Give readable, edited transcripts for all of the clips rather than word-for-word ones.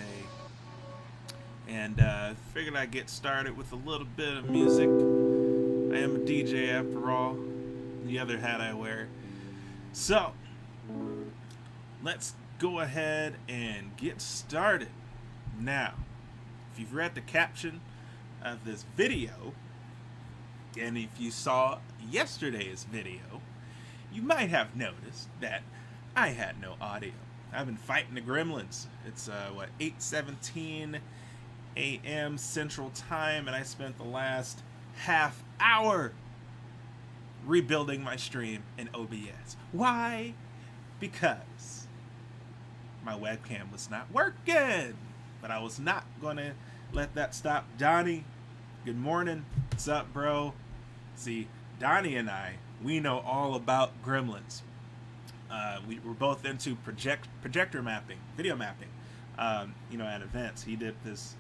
today, and figured I'd get started with a little bit of music. I am a DJ after all, the other hat I wear. So, let's go ahead and get started. Now, if you've read the caption of this video, and if you saw yesterday's video, you might have noticed that I had no audio. I've been fighting the gremlins. It's 8:17 a.m. Central Time, and I spent the last half hour rebuilding my stream in OBS. Why? Because my webcam was not working. But I was not going to let that stop. Donnie, good morning. What's up, bro? See, Donnie and I, we know all about gremlins. We're both into projector mapping, video mapping, at events. He did this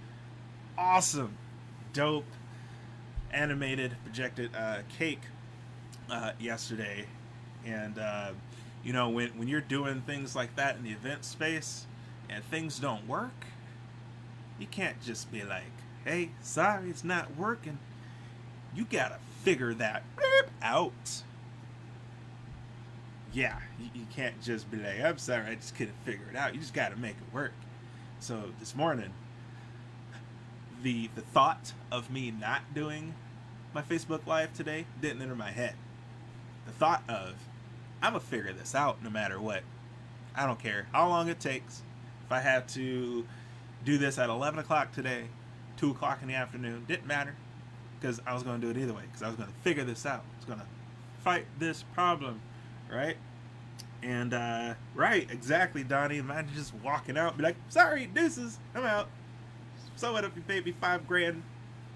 awesome, dope, animated, projected cake yesterday. And, when you're doing things like that in the event space and things don't work, you can't just be like, hey, sorry, it's not working. You gotta figure that out. Yeah, you can't just be like, I'm sorry, I just couldn't figure it out. You just gotta make it work. So this morning, the thought of me not doing my Facebook Live today didn't enter my head. The thought of, I'm gonna figure this out no matter what. I don't care how long it takes. If I have to do this at 11 o'clock today, 2 o'clock in the afternoon, didn't matter, because I was going to do it either way, because I was going to figure this out. I was going to fight this problem, right? And, right, exactly, Donnie. Imagine just walking out and be like, sorry, deuces, I'm out. So what if you paid me $5,000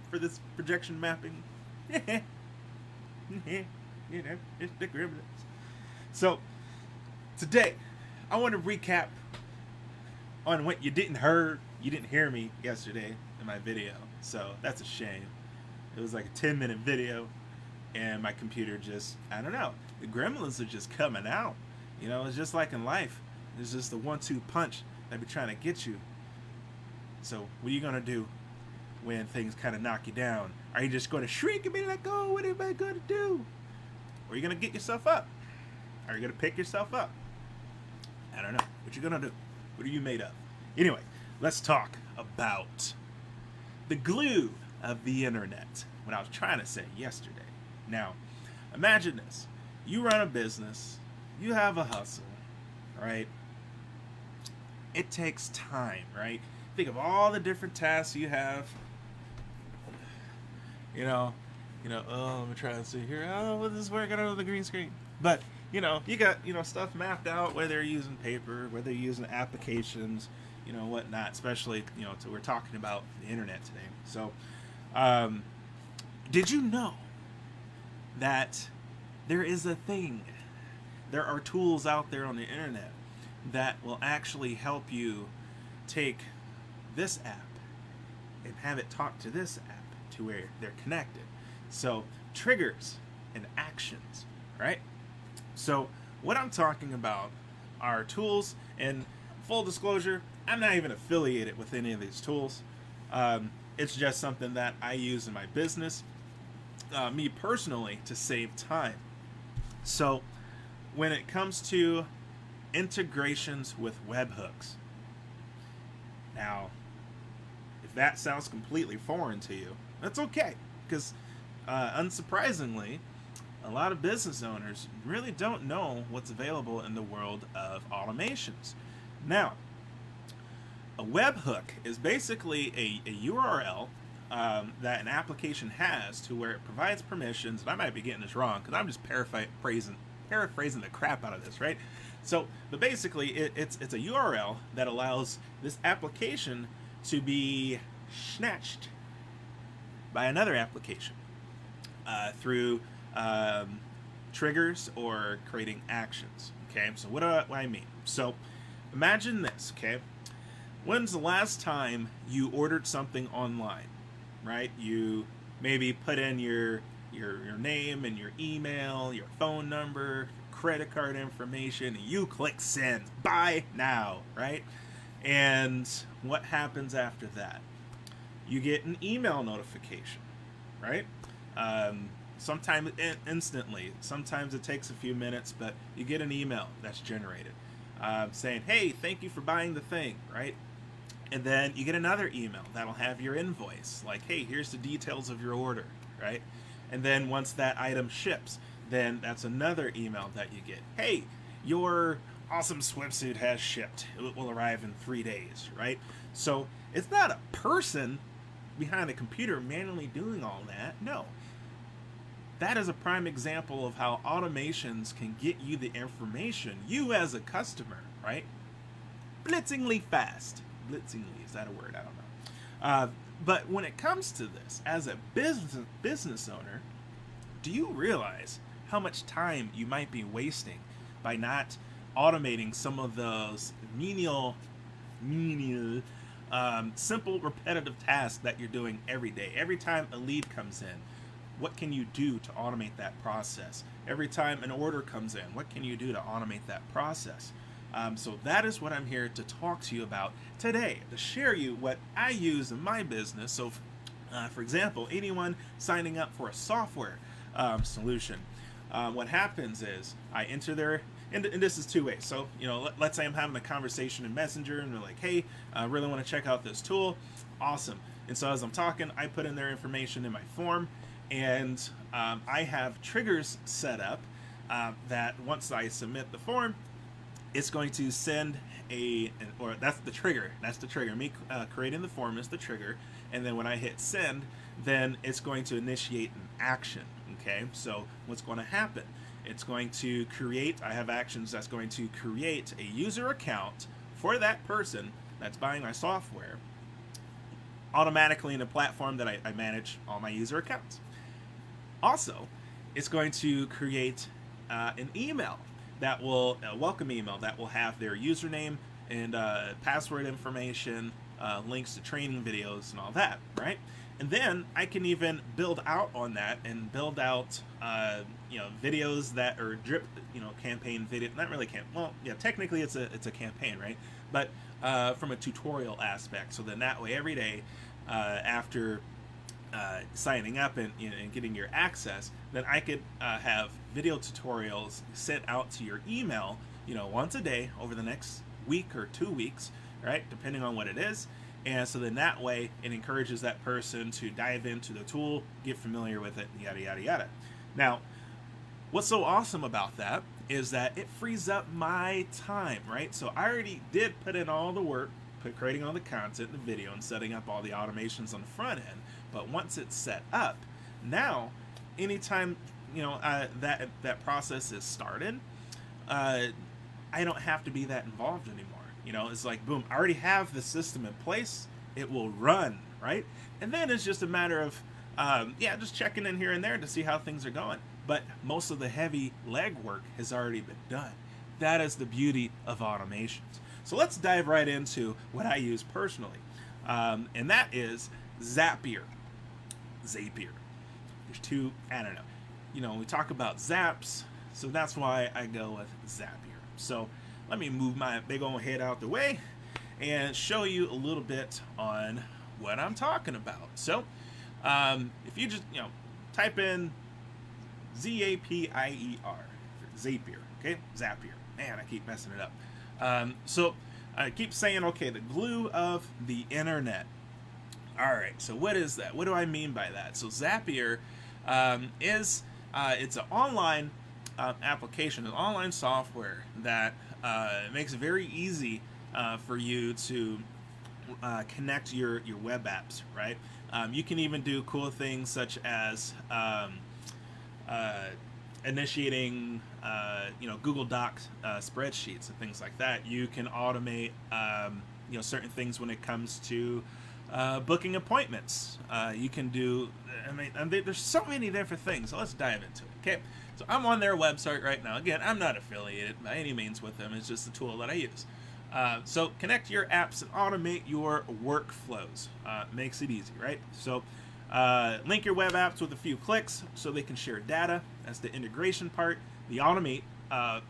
for this projection mapping? It's the gremlins. So, today, I want to recap on what you didn't hear me yesterday in my video, so that's a shame. It was like a 10-minute video, and my computer just, I don't know, the gremlins are just coming out. It's just like in life. There's just the 1-2 punch that be trying to get you. So what are you gonna do when things kind of knock you down? Are you just going to shrink and be like, oh, what am I gonna do? Or are you gonna get yourself up? Are you gonna pick yourself up? I don't know. What you gonna do? What are you made of? Anyway, let's talk about the glue of the internet, what I was trying to say yesterday. Now, imagine this. You run a business, you have a hustle, right? It takes time, right? Think of all the different tasks you have. Let me try and see here. Oh, this is working on the green screen. But, you got, stuff mapped out, whether you're using paper, whether you're using applications, whatnot, especially, so we're talking about the internet today. So, did you know that there is a thing, there are tools out there on the internet that will actually help you take this app and have it talk to this app to where they're connected? So, triggers and actions, right? So, what I'm talking about are tools, and full disclosure, I'm not even affiliated with any of these tools. It's just something that I use in my business, me personally, to save time. So, when it comes to integrations with webhooks, now, if that sounds completely foreign to you, that's okay, because unsurprisingly, a lot of business owners really don't know what's available in the world of automations. Now, a webhook is basically a URL that an application has to where it provides permissions, and I might be getting this wrong because I'm just paraphrasing the crap out of this, right? So, but basically, it's a URL that allows this application to be snatched by another application through triggers or creating actions. Okay, so what do I mean? So, imagine this. Okay, when's the last time you ordered something online? Right? You maybe put in your name and your email, your phone number, credit card information, and you click send. Buy now, right? And what happens after that? You get an email notification, right? Sometimes instantly. Sometimes it takes a few minutes, but you get an email that's generated saying, hey, thank you for buying the thing, right? And then you get another email that'll have your invoice, like, hey, here's the details of your order, right? And then once that item ships, then that's another email that you get. Hey, your awesome swimsuit has shipped. It will arrive in 3 days, right? So it's not a person behind a computer manually doing all that. No. That is a prime example of how automations can get you the information, you as a customer, right? Blitzingly fast. Blitzingly, is that a word? I don't know. But when it comes to this, as a business owner, do you realize how much time you might be wasting by not automating some of those menial, simple, repetitive tasks that you're doing every day? Every time a lead comes in, what can you do to automate that process? Every time an order comes in, what can you do to automate that process? So that is what I'm here to talk to you about today, to share you what I use in my business. So, for example, anyone signing up for a software solution, what happens is I enter their, and this is two ways. So, let's say I'm having a conversation in Messenger and they're like, hey, I really want to check out this tool. Awesome. And so as I'm talking, I put in their information in my form, and I have triggers set up that once I submit the form, it's going to send or that's the trigger. That's the trigger. Me creating the form is the trigger. And then when I hit send, then it's going to initiate an action. Okay, so what's going to happen? It's going to create, I have actions that's going to create a user account for that person that's buying my software automatically in a platform that I manage all my user accounts. Also, it's going to create an email that will, a welcome email that will have their username and password information, links to training videos and all that, right? And then I can even build out on that and build out, videos that are drip, campaign video. Not really well, yeah, technically it's a campaign, right? But from a tutorial aspect, so then that way every day after signing up and getting your access, then I could have video tutorials sent out to your email, once a day over the next week or 2 weeks, right? Depending on what it is. And so then that way it encourages that person to dive into the tool, get familiar with it, yada, yada, yada. Now, what's so awesome about that is that it frees up my time, right? So I already did put in all the work, creating all the content, the video, and setting up all the automations on the front end. But once it's set up, now, anytime that process is started, I don't have to be that involved anymore. It's like, boom, I already have the system in place. It will run, right? And then it's just a matter of, just checking in here and there to see how things are going. But most of the heavy legwork has already been done. That is the beauty of automations. So let's dive right into what I use personally. And that is Zapier. There's two, I don't know. We talk about zaps, so that's why I go with Zapier. So let me move my big old head out the way and show you a little bit on what I'm talking about. So if you just, type in Z-A-P-I-E-R, Zapier, okay? Zapier. Man, I keep messing it up. So I keep saying, okay, the glue of the internet. All right, so what is that? What do I mean by that? So Zapier is it's an online application, an online software that makes it very easy for you to connect your web apps, right? You can even do cool things such as initiating Google Docs spreadsheets and things like that. You can automate certain things when it comes to booking appointments. You can do, there's so many different things. So let's dive into it. Okay, so I'm on their website right now. Again, I'm not affiliated by any means with them. It's just a tool that I use. So connect your apps and automate your workflows. Makes it easy, right? So link your web apps with a few clicks so they can share data. That's the integration part. The automate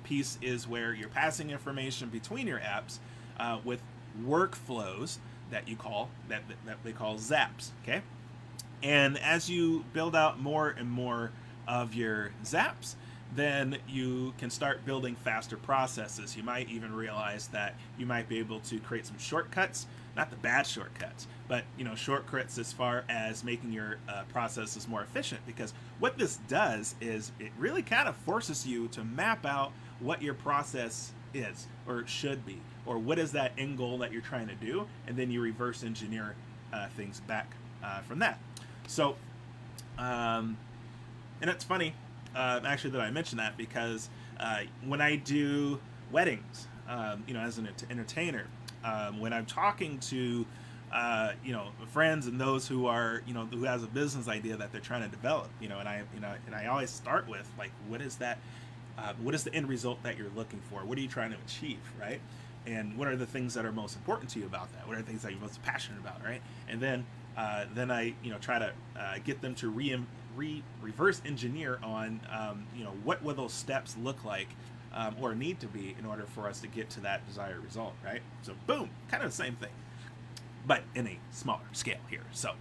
piece is where you're passing information between your apps with workflows that that they call zaps. Okay, and as you build out more and more of your zaps, then you can start building faster processes. You might even realize that you might be able to create some shortcuts, not the bad shortcuts, but shortcuts as far as making your processes more efficient. Because what this does is it really kind of forces you to map out what your process is or should be, or what is that end goal that you're trying to do, and then you reverse engineer things back from that. So, and it's funny actually that I mentioned that, because when I do weddings, as an entertainer, when I'm talking to friends and those who are who has a business idea that they're trying to develop, and I always start with, like, what is that? What is the end result that you're looking for? What are you trying to achieve, right? And what are the things that are most important to you about that? What are the things that you're most passionate about, right? And then I try to get them to reverse engineer on what will those steps look like or need to be in order for us to get to that desired result, right? So boom, kind of the same thing, but in a smaller scale here. So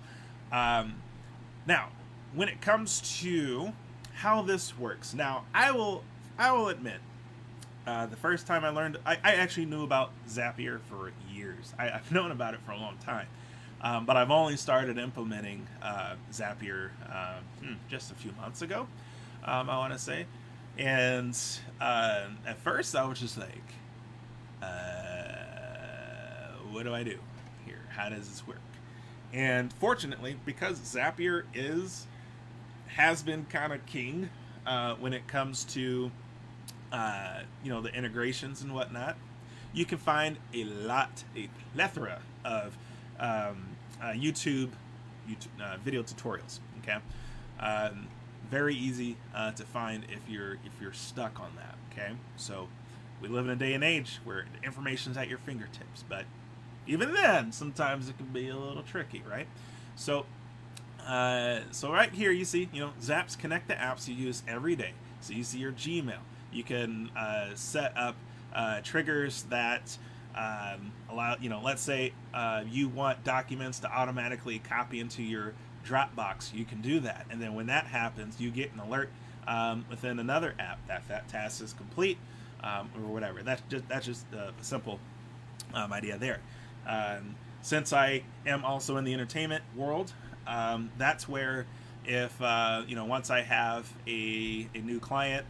now, when it comes to how this works, now I will admit, the first time I learned, I actually knew about Zapier for years. I've known about it for a long time. But I've only started implementing Zapier just a few months ago, I want to say. And at first I was just like, what do I do here? How does this work? And fortunately, because Zapier has been kind of king when it comes to the integrations and whatnot, you can find a plethora of YouTube video tutorials. Okay, very easy to find if you're stuck on that. Okay, so we live in a day and age where the information's at your fingertips, but even then, sometimes it can be a little tricky, right? So right here you see, Zaps connect the apps you use every day. So you see your Gmail. You can set up triggers that allow, let's say you want documents to automatically copy into your Dropbox. You can do that, and then when that happens, you get an alert within another app that task is complete, or whatever. That's just a simple idea there. Since I am also in the entertainment world, that's where, if once I have a new client,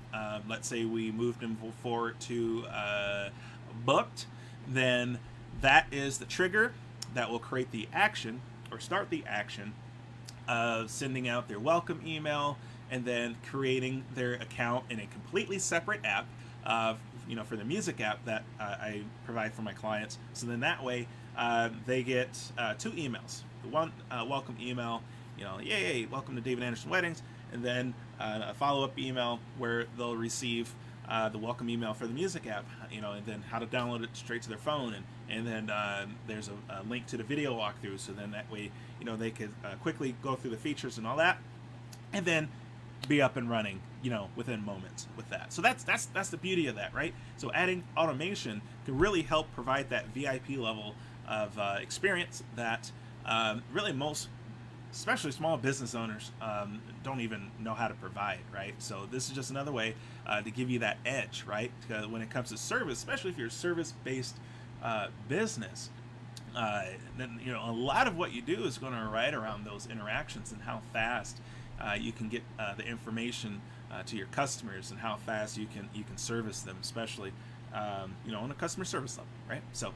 let's say we moved them forward to booked, then that is the trigger that will create the action or start the action of sending out their welcome email, and then creating their account in a completely separate app, for the music app that I provide for my clients. So then that way they get two emails. The one welcome email, yay, welcome to David Anderson Weddings, and then a follow-up email where they'll receive the welcome email for the music app, and then how to download it straight to their phone, and then there's a link to the video walkthrough, so then that way, they could quickly go through the features and all that, and then be up and running, within moments with that. So that's the beauty of that, right? So adding automation can really help provide that VIP level of experience that really most, especially small business owners, don't even know how to provide, right? So this is just another way to give you that edge, right? Because when it comes to service, especially if you're a service-based business, then a lot of what you do is going to ride around those interactions and how fast you can get the information to your customers, and how fast you can service them, especially on a customer service level, right? So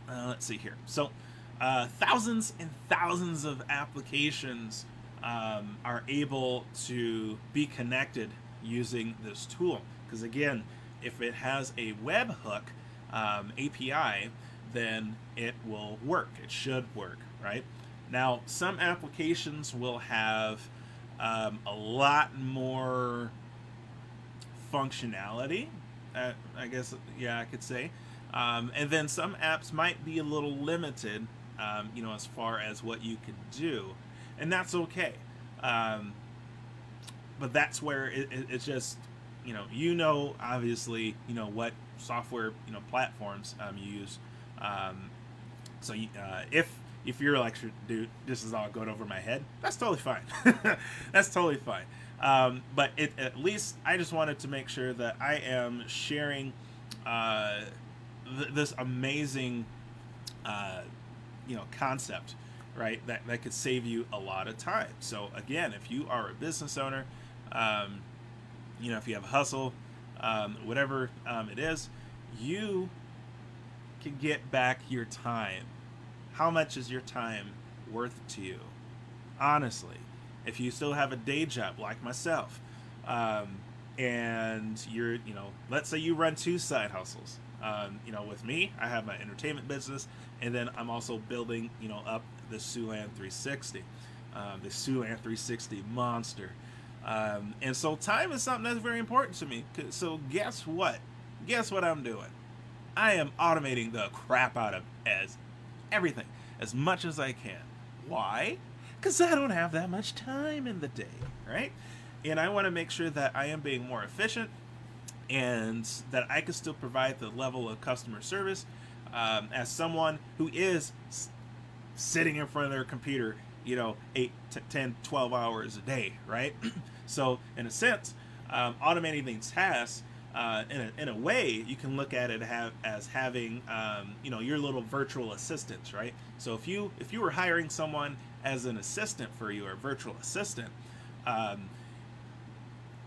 let's see here. So thousands and thousands of applications are able to be connected using this tool, because again, if it has a webhook API, then it will work. It should work, right? Now, some applications will have a lot more functionality, I guess, I could say. And then some apps might be a little limited, as far as what you could do. And that's okay. But that's where it's just, obviously, what software, platforms you use. Um, so if you're like, dude, this is all going over my head, that's totally fine. That's totally fine. But at least I just wanted to make sure that I am sharing uh, this amazing concept, right? That could save you a lot of time. So again, if you are a business owner, um, if you have a hustle, whatever it is, you can get back your time. How much is your time worth to you? Honestly, if you still have a day job like myself, um, and let's say you run two side hustles. With me, I have my entertainment business, and then I'm also building, up the Siouxland 360, the Siouxland 360 monster. And so time is something that's very important to me. So guess what? Guess what I'm doing? I am automating the crap out of everything as much as I can. Why? Because I don't have that much time in the day, right? And I want to make sure that I am being more efficient and that I can still provide the level of customer service as someone who is sitting in front of their computer, 8 to 10, 12 hours a day, right? So in a sense, automating these tasks, in a way, you can look at it as having, your little virtual assistants, right? So if you were hiring someone as an assistant for you, or virtual assistant,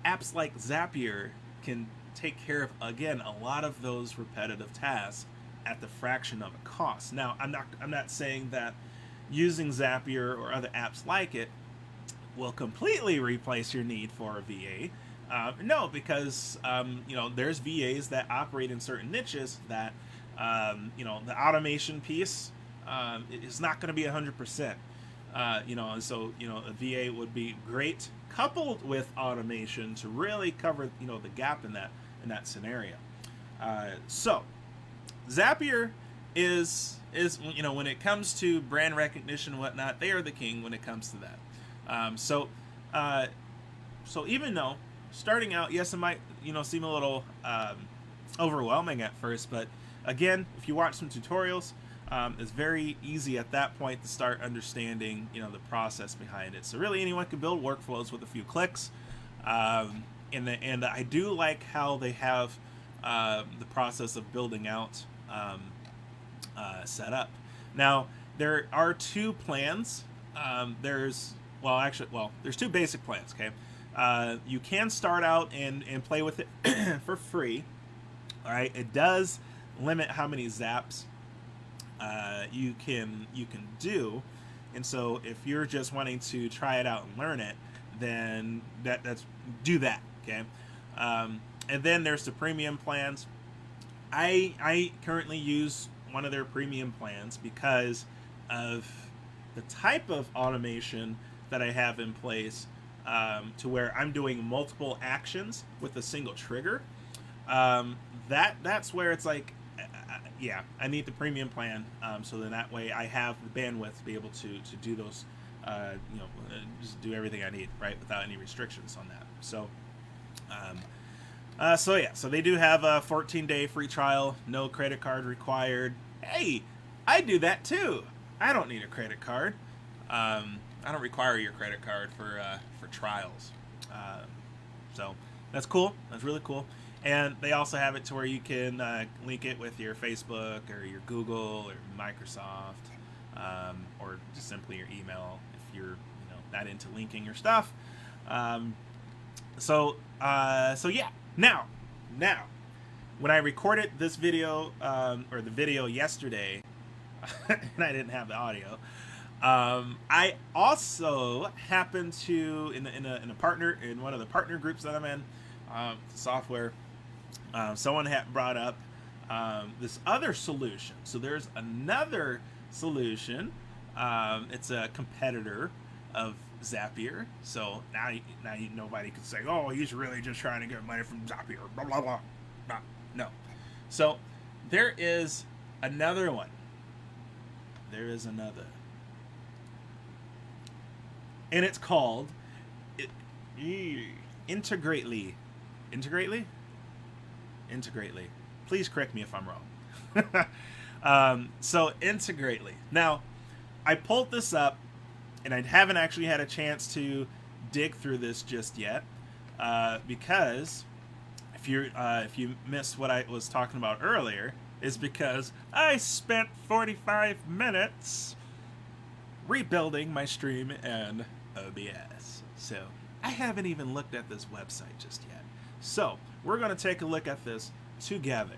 apps like Zapier can take care of, again, a lot of those repetitive tasks at the fraction of a cost. Now, I'm not saying that using Zapier or other apps like it will completely replace your need for a VA. No, because there's VAs that operate in certain niches that the automation piece is not going to be 100%. And so a VA would be great coupled with automation to really cover the gap in that scenario. So Zapier is when it comes to brand recognition and whatnot, they are the king when it comes to that. So even though starting out, yes, it might seem a little overwhelming at first, but again, if you watch some tutorials, it's very easy at that point to start understanding the process behind it. So really, anyone can build workflows with a few clicks, and I do like how they have the process of building out set up. Now there are two plans. There's two basic plans. Okay. You can start out and play with it for free. All right, it does limit how many zaps you can do, and so if you're just wanting to try it out and learn it, then that's do that. Okay, and then there's the premium plans. I currently use one of their premium plans because of the type of automation that I have in place, to where I'm doing multiple actions with a single trigger. That's where it's like, I need the premium plan, so then that way I have the bandwidth to be able to do those, just do everything I need, right, without any restrictions on that. So they do have a 14-day free trial, no credit card required. Hey, I do that too. I don't need a credit card. I don't require your credit card for trials. So that's cool. That's really cool. And they also have it to where you can link it with your Facebook or your Google or Microsoft, or just simply your email if you're not into linking your stuff. So yeah. Now, when I recorded this video, or the video yesterday, and I didn't have the audio, I also happened to in one of the partner groups that I'm in, software. Someone had brought up this other solution. So there's another solution. It's a competitor of Zapier. So now nobody could say, "Oh, he's really just trying to get money from Zapier." Blah blah blah. No. So there is another one. There is another, and it's called Integrately. Integrately? Integrately. Please correct me if I'm wrong. So Integrately. Now, I pulled this up, and I haven't actually had a chance to dig through this just yet, because if you missed what I was talking about earlier, is because I spent 45 minutes rebuilding my stream in OBS. So I haven't even looked at this website just yet. So we're going to take a look at this together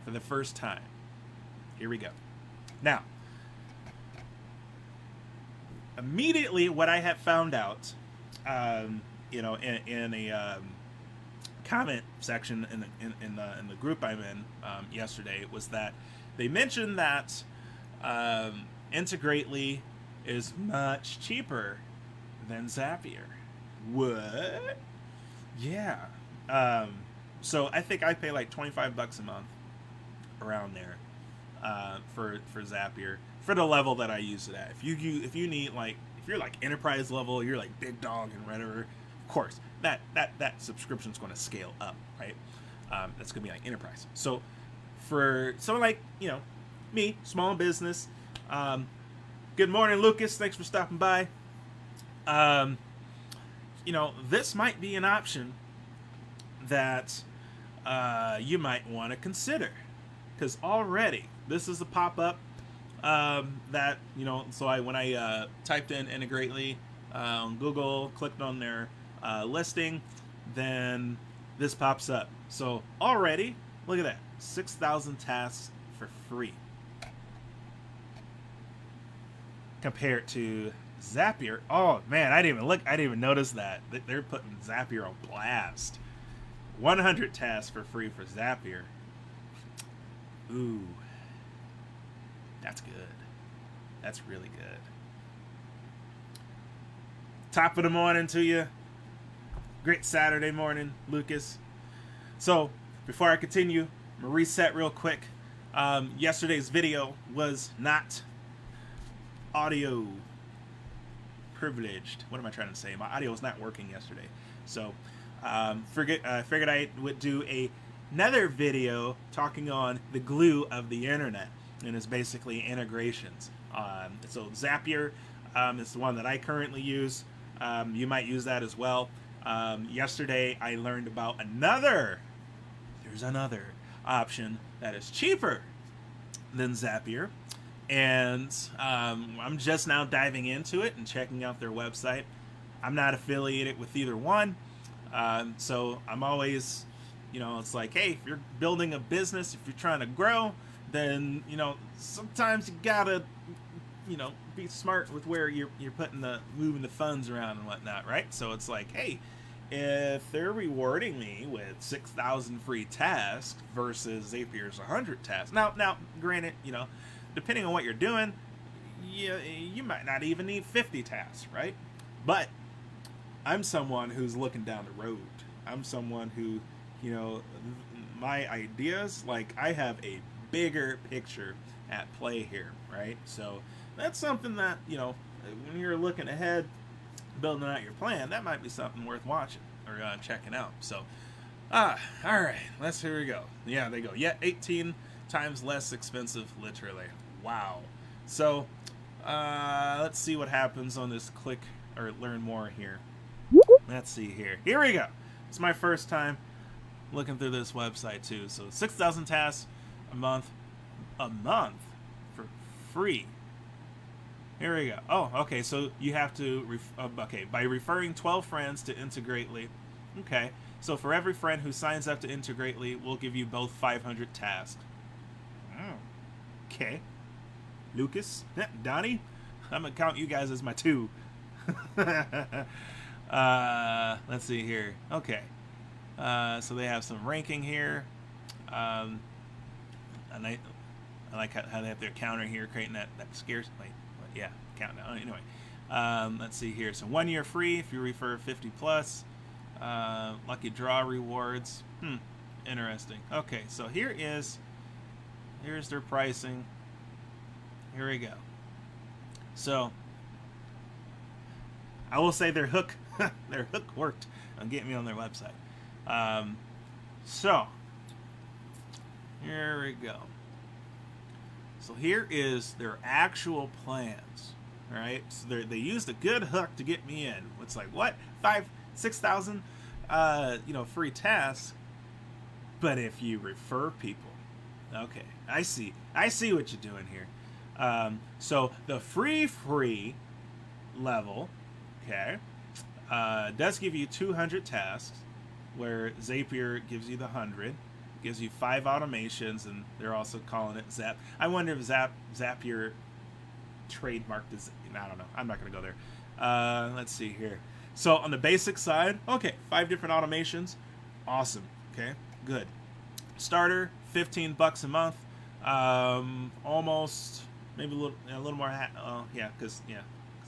for the first time. Here we go. Now, immediately what I have found out, in a comment section in the group I'm in yesterday, was that they mentioned that Integrately is much cheaper than Zapier. What? Yeah. So I think I pay like $25 a month, around there, for Zapier, for the level that I use it at. If you need, like, if you're like enterprise level, you're like big dog and whatever, of course that subscription's going to scale up, right? That's going to be like enterprise. So for someone like, me, small business, good morning, Lucas, thanks for stopping by. This might be an option that you might want to consider, because already this is a pop-up that, so when I typed in Integrately on Google, clicked on their listing, then this pops up. So already, look at that, 6,000 tasks for free, compared to Zapier. Oh man, I didn't even notice that they're putting Zapier on blast. 100 tasks for free for Zapier. Ooh, that's good. That's really good. Top of the morning to you. Great Saturday morning, Lucas. So before I continue, I'm gonna reset real quick. Yesterday's video was not audio privileged. What am I trying to say? My audio was not working yesterday, so I figured I would do another video talking on the glue of the internet, and it's basically integrations. So Zapier is the one that I currently use. You might use that as well. Yesterday I learned about there's another option that is cheaper than Zapier, and I'm just now diving into it and checking out their website. I'm not affiliated with either one, so I'm always, it's like, hey, if you're building a business, if you're trying to grow, then sometimes you gotta be smart with where you're moving the funds around and whatnot, right? So it's like, hey, if they're rewarding me with 6,000 free tasks versus Zapier's 100 tasks, now granted, depending on what you're doing, you might not even need 50 tasks, right? But I'm someone who's looking down the road. I'm someone who, my ideas, like, I have a bigger picture at play here, right? So that's something that, when you're looking ahead, building out your plan, that might be something worth watching or checking out. So, all right, here we go. Yeah, they go. Yeah, 18 times less expensive, literally. Wow. So, let's see what happens on this click or learn more here. Let's see here. Here we go. It's my first time looking through this website too. So 6,000 tasks a month for free. Here we go. Oh, okay. So you have to by referring 12 friends to Integrately. Okay. So for every friend who signs up to Integrately, we'll give you both 500 tasks. Okay. Lucas, Donnie, I'm gonna count you guys as my 2. Let's see here. Okay. So they have some ranking here. And I like how they have their counter here, creating that scarce. Wait, yeah, countdown. Anyway, let's see here. So 1 year free if you refer 50 plus. Lucky draw rewards. Interesting. Okay, so here's their pricing. Here we go. So I will say their hook worked on getting me on their website. So here we go. So here is their actual plans, right? So they used a good hook to get me in. It's like what 6,000, free tasks. But if you refer people, okay, I see what you're doing here. So the free level, okay, does give you 200 tasks, where Zapier gives you the 100. Gives you 5 automations, and they're also calling it Zap. I wonder if Zapier trademarked this. I don't know. I'm not going to go there. Let's see here. So on the basic side, okay, 5 different automations. Awesome. Okay, good. Starter, $15 a month. Almost, maybe a little more. Because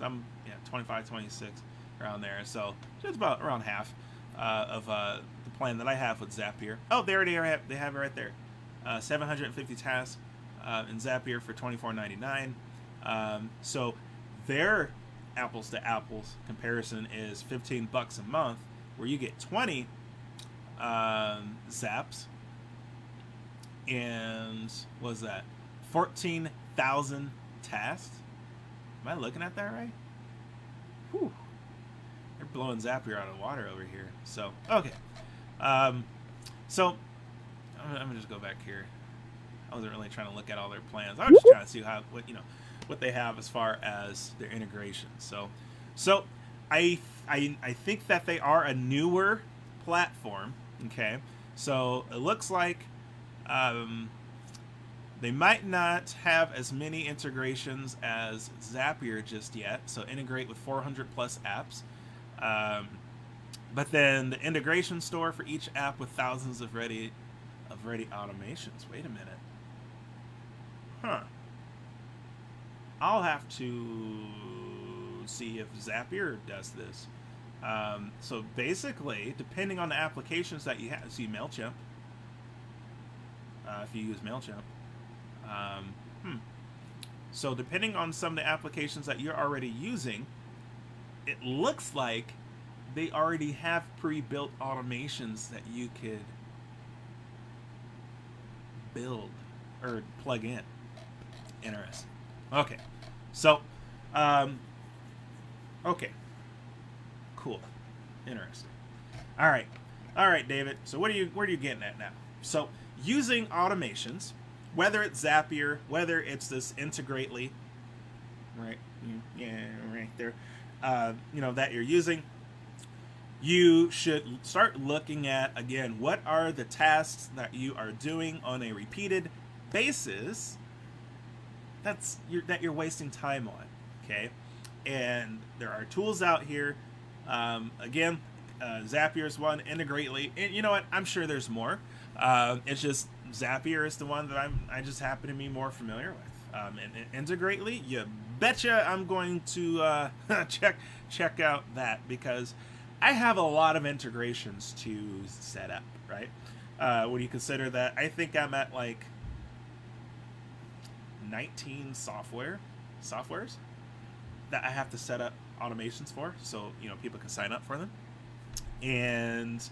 I'm 25, 26 around there. So it's about around half of the plan that I have with Zapier. Oh, they have it right there. 750 tasks in Zapier for $24.99. So their apples to apples comparison is $15 a month, where you get 20 zaps, and what was that? 14,000 tasks. Am I looking at that right? Whew. They're blowing Zapier out of the water over here. So, okay. So, I'm going to just go back here. I wasn't really trying to look at all their plans. I was just trying to see what they have as far as their integration. So I think that they are a newer platform. Okay. So it looks like they might not have as many integrations as Zapier just yet. So integrate with 400 plus apps. But then the integration store for each app with thousands of ready automations. Wait a minute. Huh. I'll have to see if Zapier does this. So basically, depending on the applications that you have, see MailChimp. If you use MailChimp. So depending on some of the applications that you're already using, it looks like they already have pre-built automations that you could build or plug in. Interesting. Okay. So, okay. Cool. Interesting. All right, David. So where are you getting at now? So using automations, whether it's Zapier, whether it's this Integrately, right? Yeah, right there. That you're using. You should start looking at, again, what are the tasks that you are doing on a repeated basis that you're wasting time on, okay? And there are tools out here. Again, Zapier is one, Integrately, and you know what? I'm sure there's more. It's just Zapier is the one that I just happen to be more familiar with. And Integrately, you betcha I'm going to check out that, because I have a lot of integrations to set up, right? When you consider that, I think I'm at like 19 softwares that I have to set up automations for, so people can sign up for them, and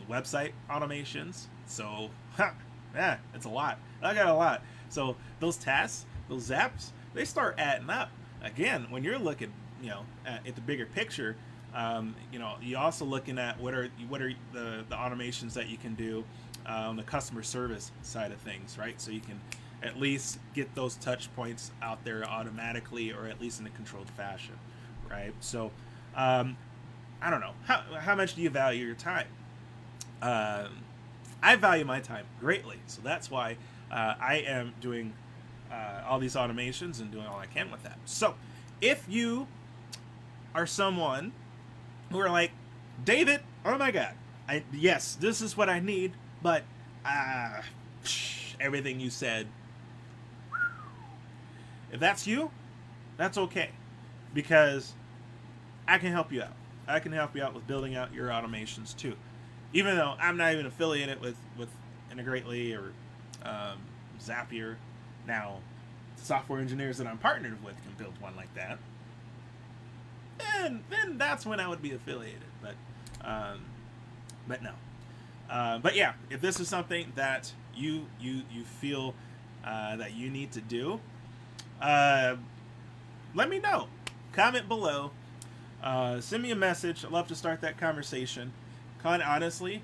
website automations. So, it's a lot. I got a lot. So those tasks, those zaps, they start adding up. Again, when you're looking, at the bigger picture. You're also looking at what are the automations that you can do on the customer service side of things, right? So you can at least get those touch points out there automatically, or at least in a controlled fashion, right? So I don't know, how much do you value your time? I value my time greatly, so that's why I am doing all these automations and doing all I can with that. So if you are someone who are like, David, oh my God, yes, this is what I need, but everything you said. If that's you, that's okay, because I can help you out. I can help you out with building out your automations too, even though I'm not even affiliated with Integrately or Zapier. Now, software engineers that I'm partnered with can build one like that. And then that's when I would be affiliated, but no. But yeah, if this is something that you feel that you need to do, let me know. Comment below. Send me a message. I'd love to start that conversation. Honestly,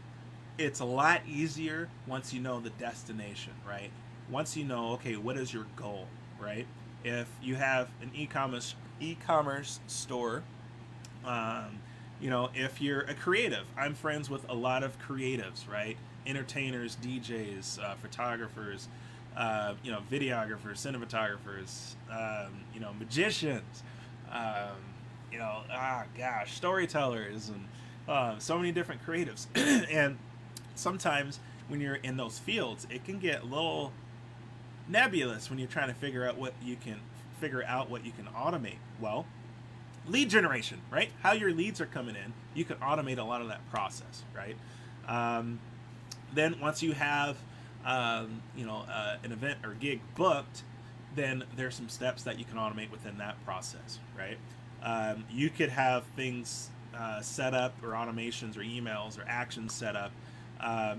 it's a lot easier once you know the destination, right? Once you know, okay, what is your goal, right? If you have an e-commerce store, if you're a creative, I'm friends with a lot of creatives, right? Entertainers, DJs, photographers, videographers, cinematographers, magicians, storytellers, and so many different creatives. And sometimes when you're in those fields, it can get a little nebulous when you're trying to figure out what you can automate. Well, lead generation, right? How your leads are coming in, you can automate a lot of that process, right? Then once you have an event or gig booked, then there's some steps that you can automate within that process, right? You could have things set up, or automations or emails or actions set up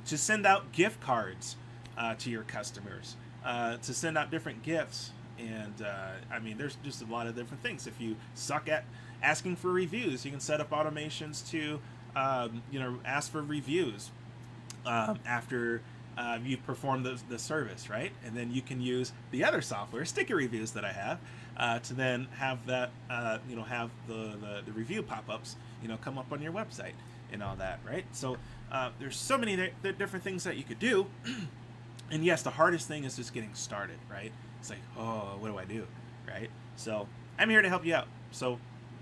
to send out gift cards to your customers, to send out different gifts. And there's just a lot of different things. If you suck at asking for reviews, you can set up automations to ask for reviews after you've performed the service, right? And then you can use the other software, sticky reviews that I have, to then have that have the review pop-ups come up on your website and all that, right? So there's so many different things that you could do. And yes, the hardest thing is just getting started, right? It's like, oh, what do I do, right? So I'm here to help you out. So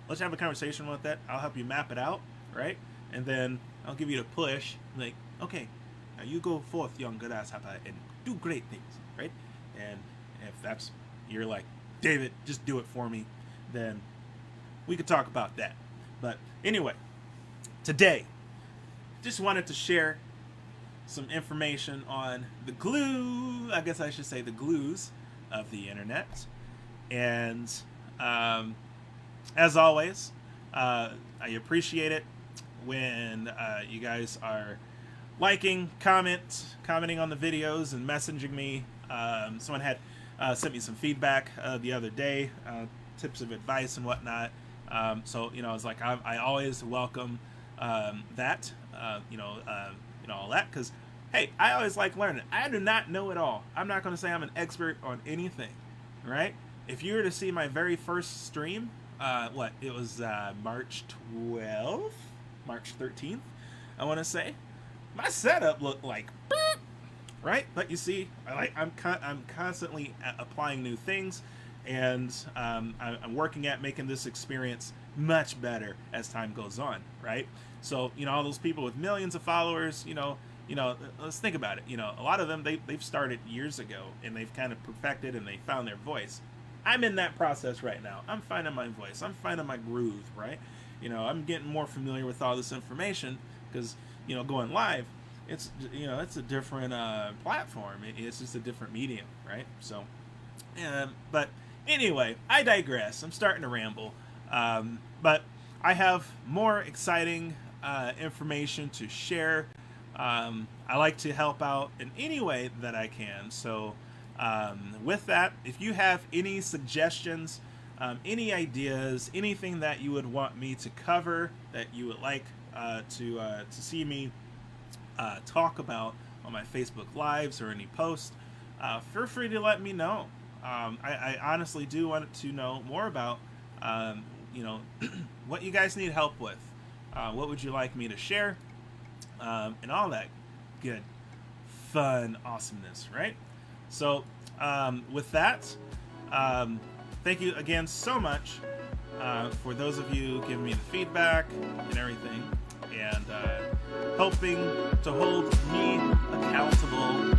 let's have a conversation about that. I'll help you map it out, right? And then I'll give you the push, like, okay, now you go forth, young grasshopper, and do great things, right? And if you're like, David, just do it for me, then we could talk about that. But anyway, today, just wanted to share some information on the glue, I guess I should say the glues of the internet. And as always, I appreciate it when you guys are liking, commenting on the videos and messaging me. Someone had sent me some feedback the other day, tips of advice and whatnot. So it's like I always welcome that, all that, because hey, I always like learning. I do not know it all. I'm not going to say I'm an expert on anything, right? If you were to see my very first stream, it was March 12th, March 13th, I want to say, my setup looked like beep, right? But you see, I'm constantly applying new things, and I'm working at making this experience much better as time goes on, right? So all those people with millions of followers, let's think about it. A lot of them they've started years ago, and they've kind of perfected and they found their voice. I'm in that process right now. I'm finding my voice. I'm finding my groove, right? I'm getting more familiar with all this information because going live, it's a different platform. It's just a different medium, right? So, but anyway, I digress. I'm starting to ramble, but I have more exciting information to share. I like to help out in any way that I can. So with that, if you have any suggestions, any ideas, anything that you would want me to cover, that you would like to see me talk about on my Facebook Lives or any post, feel free to let me know. I honestly do want to know more about what you guys need help with. What would you like me to share? And all that good, fun awesomeness, right? So with that, thank you again so much for those of you giving me the feedback and everything, and helping to hold me accountable